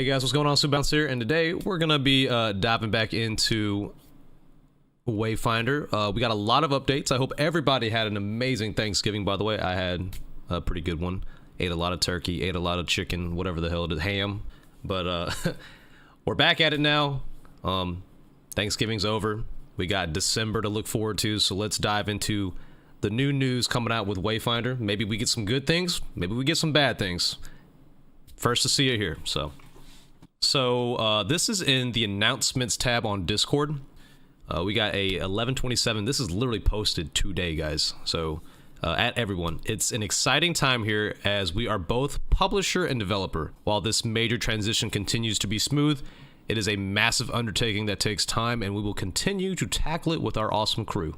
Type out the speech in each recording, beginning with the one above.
Hey guys, what's going on? Supabounce here, and today we're gonna be diving back into Wayfinder. We got a lot of updates. I hope everybody had an amazing Thanksgiving. By the way, I had a pretty good one. Ate a lot of turkey, ate a lot of chicken, whatever the hell it is, ham. But we're back at it now. Thanksgiving's over. We got December to look forward to, so let's dive into the new news coming out with Wayfinder. Maybe we get some good things, maybe we get some bad things. First to see it here. So this is in the announcements tab on Discord. We got a 11:27. This is literally posted today, guys. So at everyone, it's an exciting time here as we are both publisher and developer. While this major transition continues to be smooth, it is a massive undertaking that takes time, and we will continue to tackle it with our awesome crew.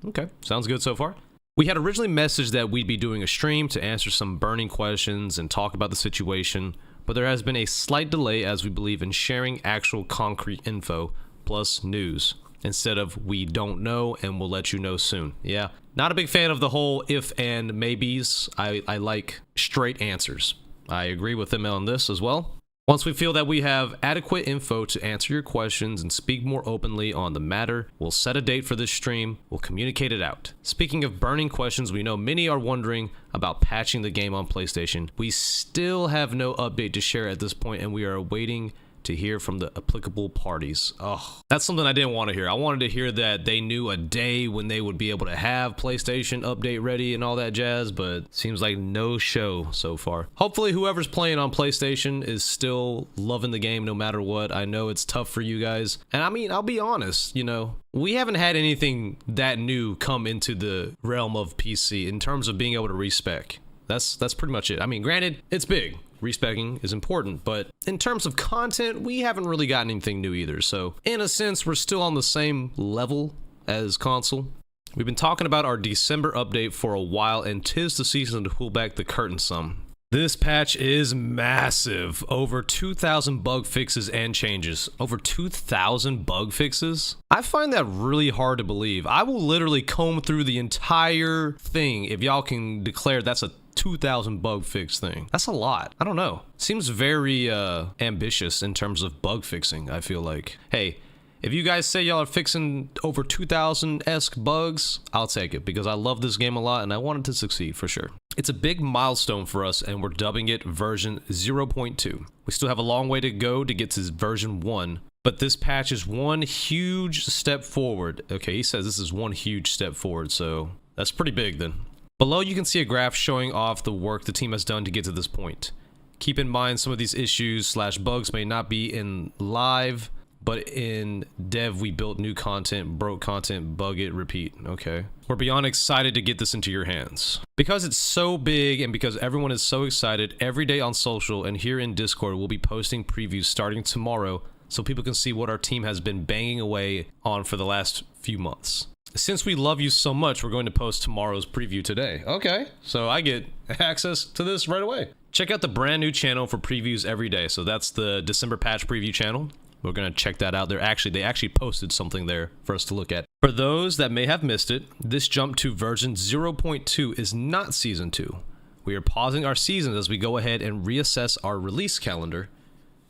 Okay, sounds good so far. We had originally messaged that we'd be doing a stream to answer some burning questions and talk about the situation, but there has been a slight delay as we believe in sharing actual concrete info plus news instead of we don't know and we'll let you know soon. Yeah, not a big fan of the whole if and maybes. I like straight answers. I agree with them on this as well. Once we feel that we have adequate info to answer your questions and speak more openly on the matter, we'll set a date for this stream. We'll communicate it out. Speaking of burning questions, we know many are wondering about patching the game on PlayStation. We still have no update to share at this point, and we are waiting to hear from the applicable parties. Oh, that's something I didn't want to hear. I wanted to hear that they knew a day when they would be able to have PlayStation update ready and all that jazz, but seems like no show so far. Hopefully whoever's playing on PlayStation is still loving the game no matter what. I know it's tough for you guys. And I mean, I'll be honest, you know, we haven't had anything that new come into the realm of PC in terms of being able to respec. That's pretty much it. I mean, granted, it's big. Respecing is important, but in terms of content, we haven't really gotten anything new either. So in a sense, we're still on the same level as console. We've been talking about our December update for a while, and 'tis the season to pull back the curtain some. This patch is massive. Over 2,000 bug fixes and changes. Over 2,000 bug fixes? I find that really hard to believe. I will literally comb through the entire thing if y'all can declare that's a 2,000 bug fix thing. That's a lot. I don't know. Seems very ambitious in terms of bug fixing, I feel like. Hey, if you guys say y'all are fixing over 2,000-esque bugs, I'll take it because I love this game a lot and I want it to succeed for sure. It's a big milestone for us and we're dubbing it version 0.2. We still have a long way to go to get to version 1, but this patch is one huge step forward. Okay, he says this is one huge step forward, so that's pretty big then. Below you can see a graph showing off the work the team has done to get to this point. Keep in mind some of these issues / bugs may not be in live, but in dev we built new content, broke content, bug it, repeat. Okay. We're beyond excited to get this into your hands. Because it's so big and because everyone is so excited, every day on social and here in Discord we'll be posting previews starting tomorrow so people can see what our team has been banging away on for the last few months. Since we love you so much, we're going to post tomorrow's preview today. Okay, so I get access to this right away. Check out the brand new channel for previews every day. So that's the December patch preview channel. We're going to check that out. They actually posted something there for us to look at. For those that may have missed it, this jump to version 0.2 is not season 2. We are pausing our seasons as we go ahead and reassess our release calendar.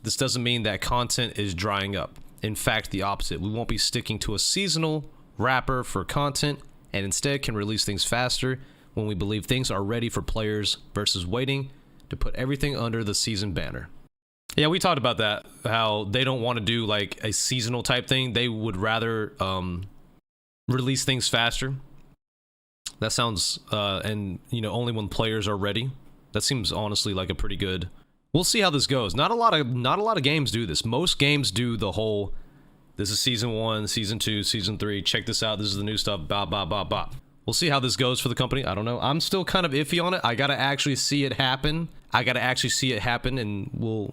This doesn't mean that content is drying up. In fact, the opposite. We won't be sticking to a seasonal wrapper for content and instead can release things faster when we believe things are ready for players versus waiting to put everything under the season banner. Yeah, we talked about that, how they don't want to do like a seasonal type thing. They would rather release things faster. That sounds and you know, only when players are ready. That seems honestly like a pretty good. We'll see how this goes. Not a lot of games do this. Most games do the whole this is season 1, season 2, season 3. Check this out. This is the new stuff. Bop, bop, bop, bop. We'll see how this goes for the company. I don't know. I'm still kind of iffy on it. I got to actually see it happen. And we'll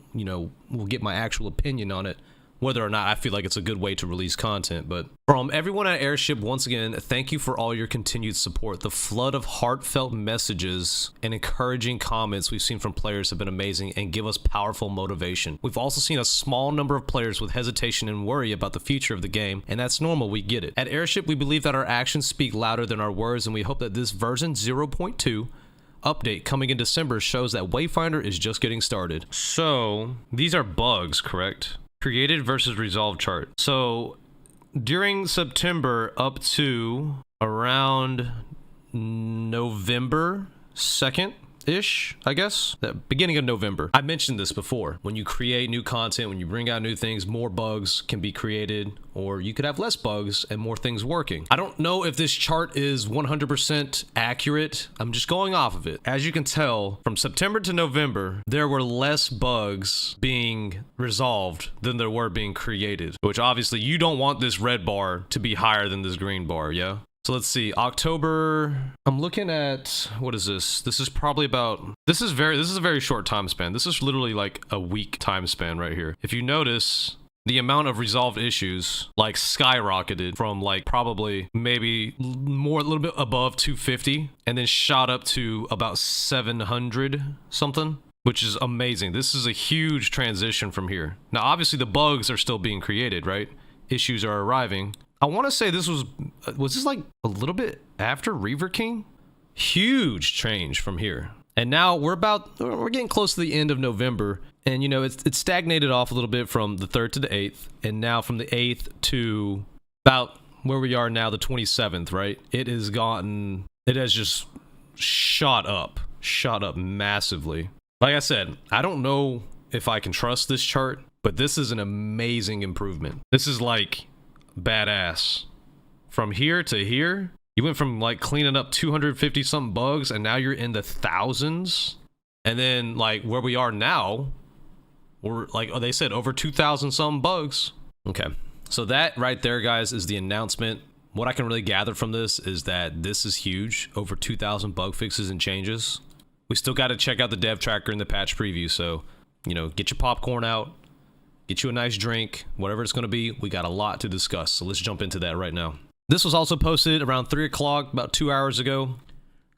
get my actual opinion on it. Whether or not I feel like it's a good way to release content. But from everyone at Airship, once again, thank you for all your continued support. The flood of heartfelt messages and encouraging comments we've seen from players have been amazing and give us powerful motivation. We've also seen a small number of players with hesitation and worry about the future of the game, and that's normal, we get it. At Airship, we believe that our actions speak louder than our words, and we hope that this version 0.2 update coming in December shows that Wayfinder is just getting started. So these are bugs, correct? Created versus resolved chart. So during September up to around November 2nd ish, I guess, the beginning of November. I mentioned this before. When you create new content, when you bring out new things, more bugs can be created, or you could have less bugs and more things working. I don't know if this chart is 100% accurate. I'm just going off of it. As you can tell, from September to November, there were less bugs being resolved than there were being created, which obviously you don't want this red bar to be higher than this green bar, yeah? So let's see, October, I'm looking at, what is this? This is probably about, this is a very short time span. This is literally like a week time span right here. If you notice, the amount of resolved issues like skyrocketed from like probably maybe more, a little bit above 250 and then shot up to about 700 something, which is amazing. This is a huge transition from here. Now, obviously the bugs are still being created, right? Issues are arriving. I want to say this was this like a little bit after Reaver King? Huge change from here. And now we're getting close to the end of November, and you know, it's stagnated off a little bit from the 3rd to the 8th, and now from the 8th to about where we are now, the 27th, right? It has just shot up massively. Like I said, I don't know if I can trust this chart, but this is an amazing improvement. This is like badass. From here to here, you went from like cleaning up 250 something bugs and now you're in the thousands. And then like where we are now, we're like, oh, they said over 2,000 something bugs. Okay, so that right there, guys, is the announcement. What I can really gather from this is that this is huge, over 2,000 bug fixes and changes. We still got to check out the dev tracker and the patch preview, so you know, get your popcorn out, get you a nice drink, whatever it's going to be. We got a lot to discuss, so let's jump into that right now. This was also posted around 3 o'clock, about 2 hours ago.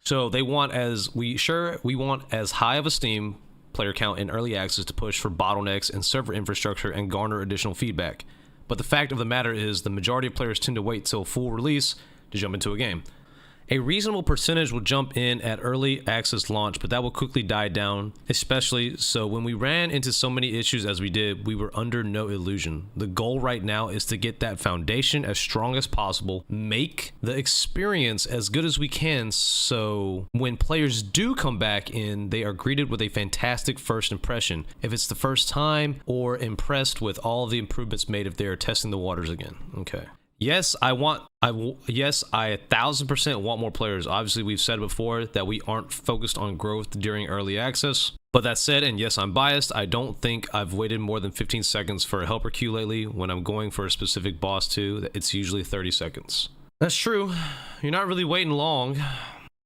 So they want we want as high of a Steam player count in early access to push for bottlenecks and server infrastructure and garner additional feedback. But the fact of the matter is the majority of players tend to wait till full release to jump into a game. A reasonable percentage will jump in at early access launch, but that will quickly die down, especially so when we ran into so many issues as we did, we were under no illusion. The goal right now is to get that foundation as strong as possible, make the experience as good as we can, so when players do come back in, they are greeted with a fantastic first impression. If it's the first time, or impressed with all the improvements made if they are testing the waters again. Okay. Yes, I 1000% want more players. Obviously, we've said before that we aren't focused on growth during early access. But that said, and yes, I'm biased, I don't think I've waited more than 15 seconds for a helper queue lately. When I'm going for a specific boss too, it's usually 30 seconds. That's true. You're not really waiting long,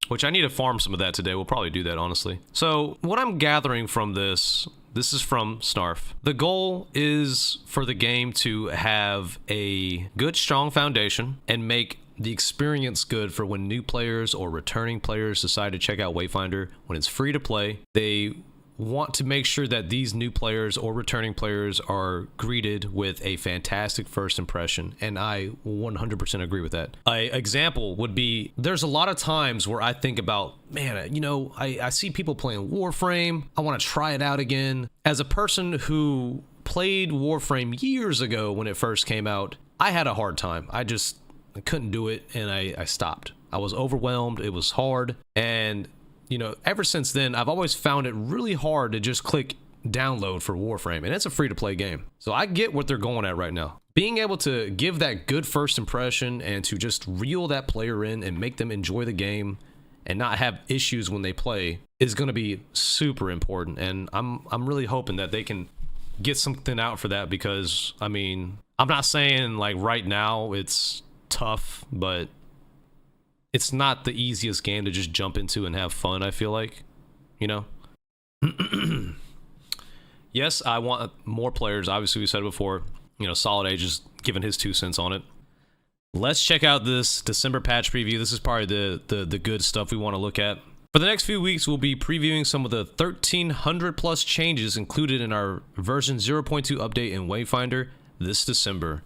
which I need to farm some of that today. We'll probably do that, honestly. So what I'm gathering from this is from Snarf. The goal is for the game to have a good, strong foundation and make the experience good for when new players or returning players decide to check out Wayfinder. When it's free to play, they want to make sure that these new players or returning players are greeted with a fantastic first impression, and I 100% agree with that. An example would be, there's a lot of times where I think about, man, you know, I see people playing Warframe, I want to try it out again. As a person who played Warframe years ago when it first came out, I had a hard time. I couldn't do it, and I stopped. I was overwhelmed, it was hard, and you know, ever since then, I've always found it really hard to just click download for Warframe, and it's a free-to-play game. So I get what they're going at right now. Being able to give that good first impression and to just reel that player in and make them enjoy the game and not have issues when they play is going to be super important. And I'm really hoping that they can get something out for that, because, I mean, I'm not saying like right now it's tough, but it's not the easiest game to just jump into and have fun, I feel like, you know? Yes, I want more players. Obviously, we said before, you know, Solid Age is giving his 2 cents on it. Let's check out this December patch preview. This is probably the good stuff we want to look at. For the next few weeks, we'll be previewing some of the 1,300 plus changes included in our version 0.2 update in Wayfinder this December.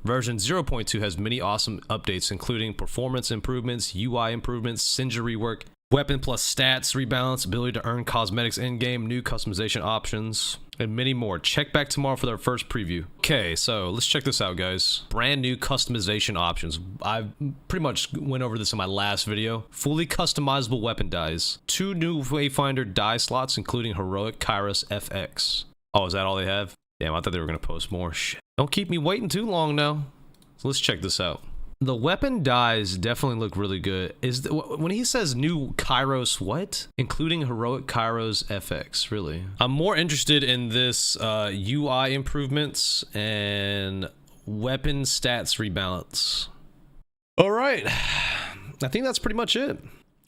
Version 0.2 has many awesome updates, including performance improvements, UI improvements, Sinja rework, Weapon plus stats, rebalance, ability to earn cosmetics in-game, new customization options, and many more. Check back tomorrow for their first preview. Okay, so let's check this out, guys. Brand new customization options. I pretty much went over this in my last video. Fully customizable weapon dies. 2 new Wayfinder die slots, including Heroic Kairos FX. Oh, is that all they have? Damn, I thought they were gonna post more. Shit. Don't keep me waiting too long now. So let's check this out. The weapon dies definitely look really good. When he says new Kairos what? Including Heroic Kairos FX, really? I'm more interested in this UI improvements and weapon stats rebalance. All right, I think that's pretty much it.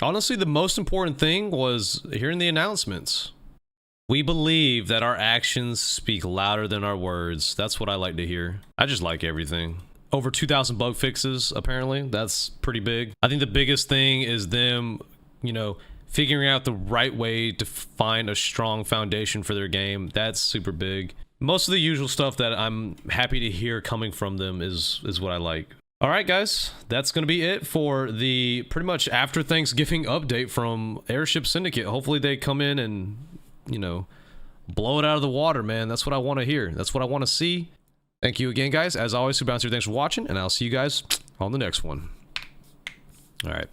Honestly, the most important thing was hearing the announcements. We believe that our actions speak louder than our words. That's what I like to hear. I just like everything. Over 2,000 bug fixes, apparently. That's pretty big. I think the biggest thing is them, you know, figuring out the right way to find a strong foundation for their game. That's super big. Most of the usual stuff that I'm happy to hear coming from them is what I like. All right, guys, that's going to be it for the pretty much after Thanksgiving update from Airship Syndicate. Hopefully they come in and, you know, blow it out of the water, man. That's what I want to hear. That's what I want to see. Thank you again, guys. As always, Supabounce here. Thanks for watching, and I'll see you guys on the next one. All right.